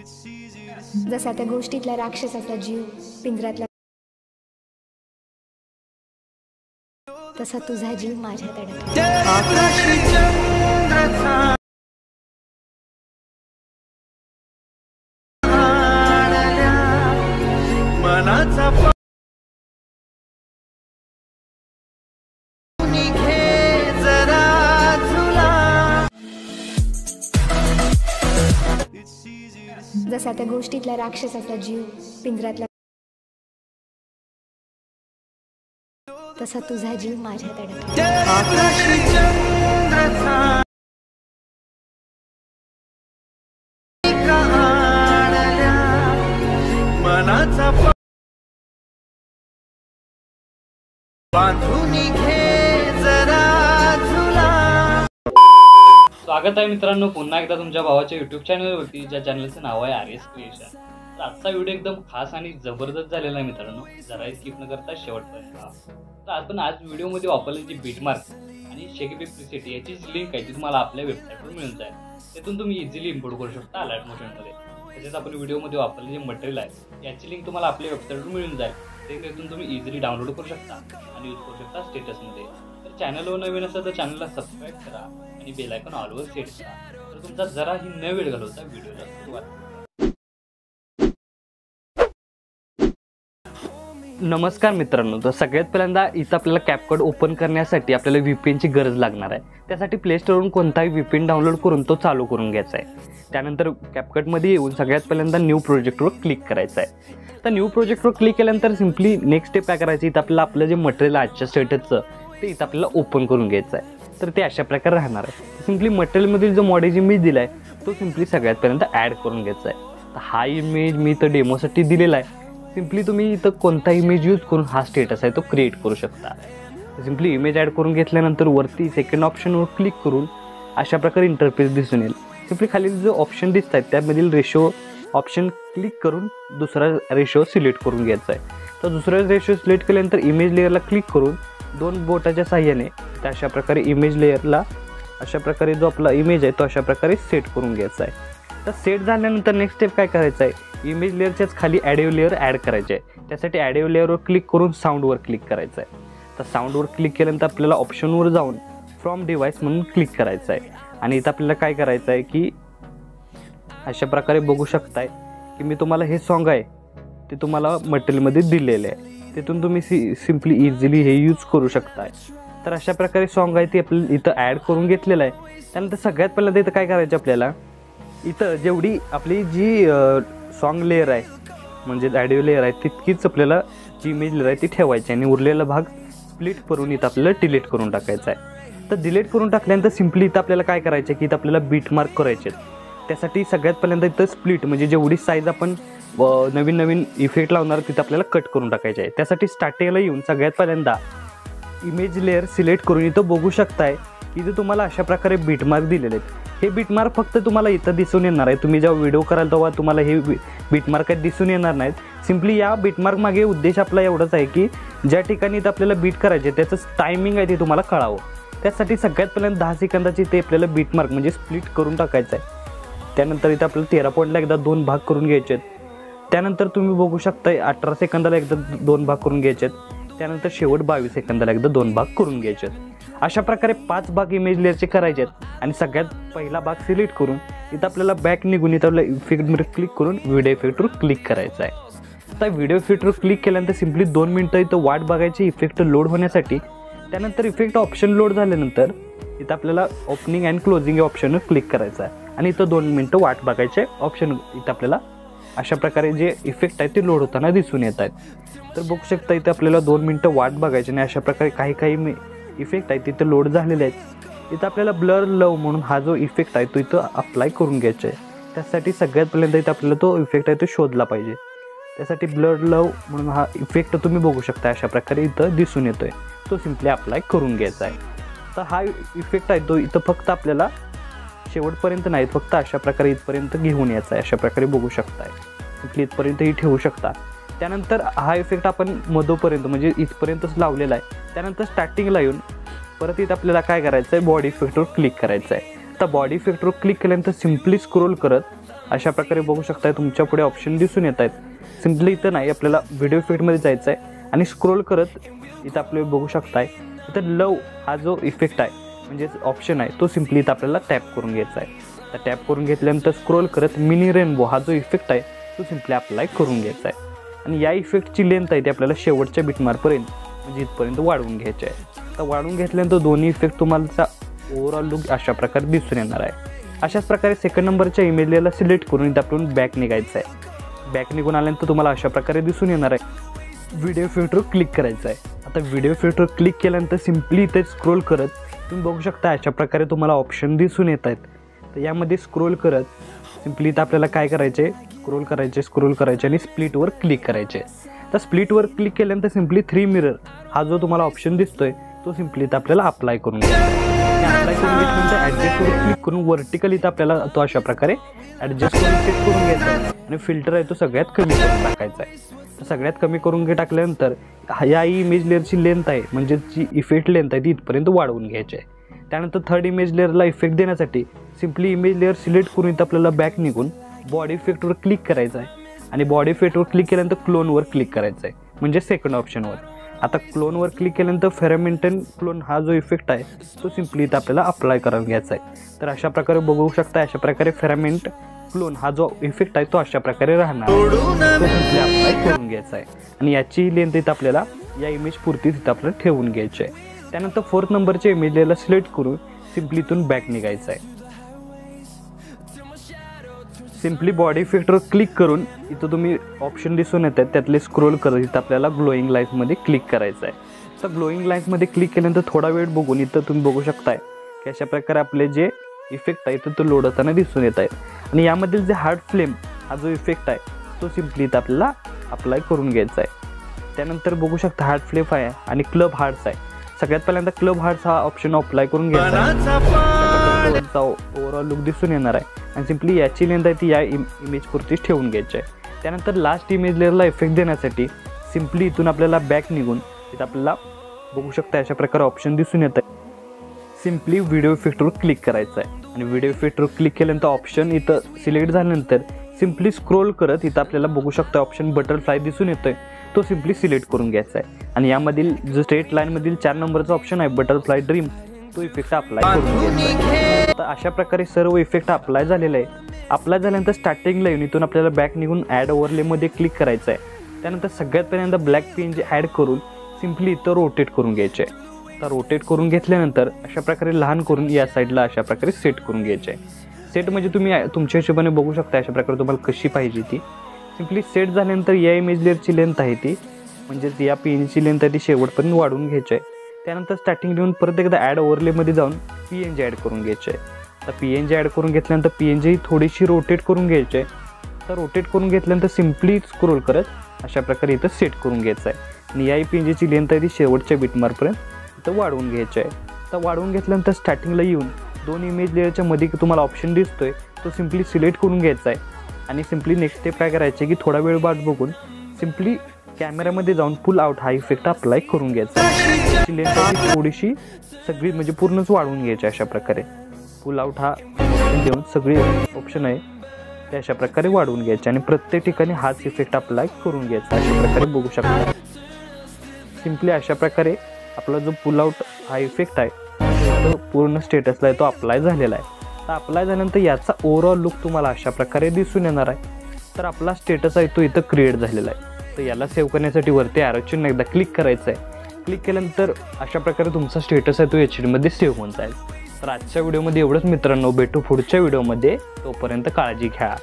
जसा त्या गोष्टीतला राक्षसाचा जीव पिंजऱ्यातला, तसा तुझा जीव माझ्यात अडकला. जसा त्या गोष्टीतला राक्षसाचा जीव पिंजऱ्यातला, तसा तुझा जीव माझ्यात अडकला. स्वागत आहे मित्रांनो पुन्हा एकदा तुमच्या भावाच्या युट्यूब चॅनलवरती, ज्या चॅनलचं नाव आहे आर एस क्रिएशन. तर आजचा व्हिडिओ एकदम खास आणि जबरदस्त झालेला आहे मित्रांनो, जरा स्किप न करता शेवटपर्यंत. तर आपण आज व्हिडिओमध्ये वापरलेली जी बीटमार्क आणि शेकीबी प्रीसेट याची लिंक आहे ती तुम्हाला आपल्या वेबसाईटवर मिळून जाईल. त्यातून तुम्ही इझिली इम्पोर्ट करू शकता अलर्ट मोशनमध्ये. तसेच आपण व्हिडिओमध्ये वापरलेले जे मटेरियल आहे याची लिंक तुम्हाला आपल्या वेबसाईटवर मिळून जाईल. ते त्यातून तुम्ही इझिली डाउनलोड करू शकता आणि यूज करू शकता स्टेटसमध्ये. तर चॅनलवर नवीन असेल तर चॅनलला सबस्क्राईब करा आणि बेल आयकॉन ऑलवर सेट करा. तर तुमचा जराही न वेळ घालवता व्हिडिओला सुरुवात करा. नमस्कार मित्रांनो, तर सगळ्यात पहिल्यांदा इथं आपल्याला कॅपकट ओपन करण्यासाठी आपल्याला व्हीपीएनची गरज लागणार आहे. त्यासाठी प्ले स्टोरवरून कोणताही व्हीपीएन डाउनलोड करून तो चालू करून घ्यायचा आहे. त्यानंतर कॅपकटमध्ये येऊन सगळ्यात पहिल्यांदा न्यू प्रोजेक्टवर क्लिक करायचं आहे. तर न्यू प्रोजेक्टवर क्लिक केल्यानंतर सिम्पली नेक्स्ट स्टेप काय करायची, इथं आपल्याला आपलं जे मटेरियल आजच्या स्टेटसचं ते इथं आपल्याला ओपन करून घ्यायचं आहे. तर ते अशा प्रकारे राहणार आहे. सिम्पली मटेरियलमधील जो मॉडेल इमेज दिला आहे तो सिम्पली सगळ्यात पहिल्यांदा ॲड करून घ्यायचा आहे. तर हा इमेज मी इथं डेमोसाठी दिलेला आहे. सिम्पली तुम्ही इथं कोणता इमेज यूज करून हा स्टेटस आहे तो क्रिएट करू शकता. सिम्पली इमेज ॲड करून घेतल्यानंतर वरती सेकंड ऑप्शनवर क्लिक करून अशा प्रकारे इंटरफेस दिसून येईल. सिम्पली खाली जो ऑप्शन दिसत आहेत त्यामधील रेशो ऑप्शन क्लिक करून दुसरा रेशो सिलेक्ट करून घ्यायचा आहे. तर दुसरा रेशो सिलेक्ट केल्यानंतर इमेज लेअरला क्लिक करून दोन बोटाच्या साह्याने त्या अशा प्रकारे इमेज लेअरला अशा प्रकारे जो आपला इमेज आहे तो अशा प्रकारे सेट करून घ्यायचा आहे. तर सेट झाल्यानंतर नेक्स्ट स्टेप काय करायचं आहे, इमेज लेअरच्याच खाली ॲडिओ लेअर ॲड करायचे आहे. त्यासाठी ॲडिओ लेअरवर क्लिक करून साऊंडवर क्लिक करायचं आहे. तर साऊंडवर क्लिक केल्यानंतर आपल्याला ऑप्शनवर जाऊन फ्रॉम डिव्हाइस म्हणून क्लिक करायचं आहे. आणि इथं आपल्याला काय करायचं आहे की अशा प्रकारे बघू शकताय की मी तुम्हाला हे सॉन्ग आहे ते तुम्हाला मटेरियलमध्ये दिलेलं आहे. तिथून तुम्ही सिम्पली इझिली हे यूज करू शकताय. तर अशा प्रकारे सॉन्ग आहे ते आपल्याला इथं ॲड करून घेतलेलं आहे. त्यानंतर सगळ्यात पहिल्यांदा इथं काय करायचं, आपल्याला इथं जेवढी आपली जी सॉन्ग लेअर आहे म्हणजे ॲडिओ लेअर आहे तितकीच आपल्याला जी इमेज लेअर आहे ती ठेवायची आणि उरलेला भाग स्प्लिट करून इथं आपल्याला डिलीट करून टाकायचा आहे. तर डिलीट करून टाकल्यानंतर सिम्पली इथं आपल्याला काय करायचं आहे की इथं आपल्याला बीट मार्क करायचे आहेत. त्यासाठी सगळ्यात पहिल्यांदा इथं स्प्लिट म्हणजे जेवढी साईज आपण नवीन नवीन इफेक्ट लावणार तिथं आपल्याला कट करून टाकायचे आहे. त्यासाठी स्टार्टिंगला येऊन सगळ्यात पहिल्यांदा इमेज लेअर सिलेक्ट करून इथं बघू शकताय की इथं तुम्हाला अशा प्रकारे बीटमार्क दिलेले आहेत. हे बीटमार्क फक्त तुम्हाला इथं दिसून येणार आहे. तुम्ही जेव्हा व्हिडिओ कराल तेव्हा तुम्हाला हे बीटमार्क दिसून येणार नाहीत. सिम्पली या बीटमार्क मागे उद्देश आपला एवढाच आहे की ज्या ठिकाणी इथं आपल्याला बीट करायचे त्याचं टायमिंग आहे ते तुम्हाला कळावं. त्यासाठी सगळ्यात पहिल्यांदा 10 सेकंदाची ते आपल्याला बीटमार्क म्हणजे स्प्लिट करून टाकायचं आहे. त्यानंतर इथं आपल्याला 13 पॉईंटला एकदा 2 भाग करून घ्यायचे आहेत. त्यानंतर तुम्ही बघू शकता 18 सेकंदाला एकदा 2 भाग करून घ्यायचे आहेत. त्यानंतर शेवट 22 सेकंदाला एकदा 2 भाग करून घ्यायचे आहेत. अशा प्रकारे 5 भाग इमेज लेअरचे करायचे आहेत. आणि सगळ्यात पहिला भाग सिलेक्ट करून इथं आपल्याला बॅक निघून इथं आपल्या इफेक्टमध्ये क्लिक करून व्हिडिओ इफेक्टवर क्लिक करायचं आहे. आता व्हिडिओ इफेक्टवर क्लिक केल्यानंतर सिम्पली 2 मिनटं इथं वाट बघायची इफेक्ट लोड होण्यासाठी. त्यानंतर इफेक्ट ऑप्शन लोड झाल्यानंतर इथं आपल्याला ओपनिंग अँड क्लोजिंग या ऑप्शनवर क्लिक करायचं आहे. आणि इथं 2 मिनटं वाट बघायचे ऑप्शन इथं आपल्याला अशा प्रकारे जे इफेक्ट आहेत ते लोड होताना दिसून येत आहेत. तर बघू शकता इथं आपल्याला 2 मिनटं वाट बघायची आणि अशा प्रकारे काही इफेक्ट आहेत तिथं लोड झालेले आहेत. इथं आपल्याला ब्लर लव म्हणून हा जो इफेक्ट आहे तो इथं अप्लाय करून घ्यायचा आहे. त्यासाठी सगळ्यात पहिल्यांदा इथं आपल्याला तो इफेक्ट आहे तो शोधला पाहिजे. त्यासाठी ब्लर लव म्हणून हा इफेक्ट तुम्ही बघू शकता अशा प्रकारे इथं दिसून येतोय. तो सिम्पली अप्लाय करून घ्यायचा आहे. तर हा इफेक्ट आहे तो इथं फक्त आपल्याला शेवटपर्यंत नाही फक्त अशा प्रकारे इथपर्यंत घेऊन यायचा आहे. अशा प्रकारे बघू शकताय सिम्पली इथपर्यंतही ठेवू शकता. त्यानंतर हा इफेक्ट आपण मधोपर्यंत म्हणजे इथपर्यंतच लावलेला आहे. त्यानंतर स्टार्टिंगला येऊन परत इथं आपल्याला काय करायचं आहे बॉडी इफेक्टवर क्लिक करायचं आहे. आता बॉडी इफेक्टवर क्लिक केल्यानंतर सिम्पली स्क्रोल करत अशा प्रकारे बघू शकताय तुमच्या पुढे ऑप्शन दिसून येत आहेत. सिम्पली इथं नाही, आपल्याला व्हिडिओ इफेक्टमध्ये जायचं आहे आणि स्क्रोल करत इथं आपले बघू शकताय इथं लव हा जो इफेक्ट आहे म्हणजेच ऑप्शन आहे तो सिम्पली इथं आपल्याला टॅप करून घ्यायचा आहे. तर टॅप करून घेतल्यानंतर स्क्रोल करत मिनी रेनबो हा जो इफेक्ट आहे तो सिम्पली अप्लाय करून घ्यायचा आहे. आणि या इफेक्टची लेंथ आहे ती आपल्याला शेवटच्या बिटमार्कपर्यंत म्हणजे इथपर्यंत वाढवून घ्यायची आहे. तर वाढवून घेतल्यानंतर दोन्ही इफेक्ट तुम्हाला ओव्हरऑल लुक अशा प्रकारे दिसून येणार आहे. अशाच प्रकारे सेकंड नंबरच्या इमेज लेअरला सिलेक्ट करून इथं आपण बॅक निघायचं आहे. बॅक निघून आल्यानंतर तुम्हाला अशा प्रकारे दिसून येणार आहे. व्हिडिओ फिल्टरवर क्लिक करायचं आहे. आता व्हिडिओ फिल्टरवर क्लिक केल्यानंतर सिम्पली इथे स्क्रोल करत तुम्ही बघू शकता अशा प्रकारे तुम्हाला ऑप्शन दिसून येत आहेत. तर यामध्ये स्क्रोल करत सिम्पली इथं आपल्याला काय करायचे, स्क्रोल करायचे आणि स्प्लिटवर क्लिक करायचे. तर स्प्लिटवर क्लिक केल्यानंतर सिम्पली 3 मिरर हा जो तुम्हाला ऑप्शन दिसतोय तो सिम्पली इथं आपल्याला अप्लाय करून घ्यायचा. अप्लाय करून घेतल्यानंतर ॲडजस्टवर क्लिक करून वर्टिकल इथं आपल्याला तो अशा प्रकारे ॲडजस्ट करून सेट करून घ्यायचा आहे. आणि फिल्टर आहे तो सगळ्यात कमी करून टाकायचा आहे. तर सगळ्यात कमी करून टाकल्यानंतर या इमेज लेअरची लेंथ आहे म्हणजे जी इफेक्ट लेंथ आहे ती इथपर्यंत वाढवून घ्यायची आहे. त्यानंतर थर्ड इमेज लेअरला इफेक्ट देण्यासाठी सिम्पली इमेज लेअर सिलेक्ट करून इथं आपल्याला बॅक निघून बॉडी इफेक्टवर क्लिक करायचं आहे. आणि बॉडी इफेक्टवर क्लिक केल्यानंतर क्लोनवर क्लिक करायचं आहे म्हणजे सेकंड ऑप्शनवर. आता क्लोनवर क्लिक केल्यानंतर फेरामेंटन क्लोन हा जो इफेक्ट आहे तो सिम्पली इथं आपल्याला अप्लाय करून घ्यायचा आहे. तर अशा प्रकारे बघू शकता अशा प्रकारे फेरामेंट क्लोन हा जो इफेक्ट आहे तो अशा प्रकारे राहणार तो सिम्पली अप्लाय करून घ्यायचा आहे. आणि याची लेंथ इथं आपल्याला या इमेज पुरती तिथं आपल्याला ठेवून घ्यायची आहे. त्यानंतर फोर्थ नंबरच्या इमेज लेअरला सिलेक्ट करून सिम्पली इथून बॅक निघायचं आहे. सिम्पली बॉडी इफेक्टवर क्लिक करून इथं तुम्ही ऑप्शन दिसून येतात त्यातले स्क्रोल करत इथं आपल्याला ग्लोईंग लाईन्समध्ये क्लिक करायचं आहे. तर ग्लोईंग लाईन्समध्ये क्लिक केल्यानंतर थोडा वेळ बघून इथं तुम्ही बघू शकताय की अशा प्रकारे आपले जे इफेक्ट आहे तो लोड होताना दिसून येत आहेत. आणि यामधील जे हार्ड फ्लेम हा जो इफेक्ट आहे तो सिम्पली इथं आपल्याला अप्लाय करून घ्यायचा आहे. त्यानंतर बघू शकता हार्ड फ्लेम आहे आणि क्लब हार्ट्स आहे. सगळ्यात पहिल्यांदा क्लब हार्ट्स हा ऑप्शन अप्लाय करून घ्यायचा आहे. ओव्हरऑल लुक दिसून येणार आहे. आणि सिम्पली याची लेंथ आहे ती या इमेज पुरतीच ठेवून घ्यायची आहे. त्यानंतर लास्ट इमेज लेअरला इफेक्ट देण्यासाठी सिम्पली इथून आपल्याला बॅक निघून इथं आपल्याला बघू शकता अशा प्रकारे ऑप्शन दिसून येत आहे. सिम्पली व्हिडिओ इफेक्टवर क्लिक करायचं आहे. आणि व्हिडिओ इफेक्टवर क्लिक केल्यानंतर ऑप्शन इथं सिलेक्ट झाल्यानंतर सिम्पली स्क्रोल करत इथं आपल्याला बघू शकता ऑप्शन बटरफ्लाय दिसून येतोय तो सिम्पली सिलेक्ट करून घ्यायचा आहे. आणि यामधील जो स्ट्रेट लाईनमधील 4 नंबरचा ऑप्शन आहे बटरफ्लाय ड्रीम तो इफेक्ट अप्लाय करून घ्यायचा आहे. तर अशा प्रकारे सर्व इफेक्ट अप्लाय झालेला आहे. अप्लाय झाल्यानंतर स्टार्टिंगला येऊन इथून आपल्याला बॅक निघून ॲड ओव्हरलेमध्ये क्लिक करायचं आहे. त्यानंतर सगळ्यात पहिल्यांदा ब्लॅक PNG ॲड करून सिम्पली इथं रोटेट करून घ्यायचे आहे. तर रोटेट करून घेतल्यानंतर अशा प्रकारे लहान करून या साईडला अशा प्रकारे सेट करून घ्यायचे आहे. सेट म्हणजे तुम्ही तुमच्या हिशोबाने बघू शकता अशा प्रकारे तुम्हाला कशी पाहिजे ती. सिम्पली सेट झाल्यानंतर या इमेज लेअरची लेंथ आहे ती म्हणजेच या PNGची लेंथ आहे ती शेवटपर्यंत वाढवून घ्यायची आहे. त्यानंतर स्टार्टिंग लिहून परत एकदा ॲड ओव्हरलेमध्ये जाऊन PNG ॲड करून घ्यायचे आहे. तर PNG ॲड करून घेतल्यानंतर PNG ही थोडीशी रोटेट करून घ्यायची आहे. तर रोटेट करून घेतल्यानंतर सिम्पली स्क्रोल करत अशा प्रकारे इथं सेट करून घ्यायचं आहे. आणि या PNGची लेंथ आहे ती शेवटच्या बिटमार्कपर्यंत इथं वाढवून घ्यायची आहे. तर वाढवून घेतल्यानंतर स्टार्टिंगला येऊन 2 इमेज लेअरच्या मध्ये तुम्हाला ऑप्शन दिसतोय तो सिम्पली सिलेक्ट करून घ्यायचा आहे. आणि सिम्पली नेक्स्ट स्टेप काय करायचे की थोडा वेळ वाट बघून सिम्पली कॅमेऱ्यामध्ये जाऊन पुल आउट हा इफेक्ट अप्लाय करून घ्यायचा. त्याची लेंथ थोडीशी सगळी म्हणजे पूर्णच वाढवून घ्यायची अशा प्रकारे. पुल आउट हा ऑप्शन देऊन सगळे ऑप्शन आहे ते अशा प्रकारे वाढवून घ्यायचे आणि प्रत्येक ठिकाणी हाच इफेक्ट अप्लाय करून घ्यायचा अशा प्रकारे बघू शकता. सिम्पली अशा प्रकारे आपला जो पुल आउट हा इफेक्ट आहे तो पूर्ण स्टेटसला आहे तो अप्लाय झालेला आहे. तर अप्लाय झाल्यानंतर याचा ओव्हरऑल लुक तुम्हाला अशा प्रकारे दिसून येणार आहे. तर आपला स्टेटस आहे तो इथं क्रिएट झालेला आहे. तर याला सेव्ह करण्यासाठी वरती ॲरो चिन्ह एकदा क्लिक करायचं आहे. क्लिक केल्यानंतर अशा प्रकारे तुमचा स्टेटस आहे तो HD मध्ये सेव्ह होऊन जाईल. तर आजच्या व्हिडिओमध्ये एवढंच मित्रांनो. भेटू पुढच्या व्हिडिओमध्ये. तोपर्यंत काळजी घ्या.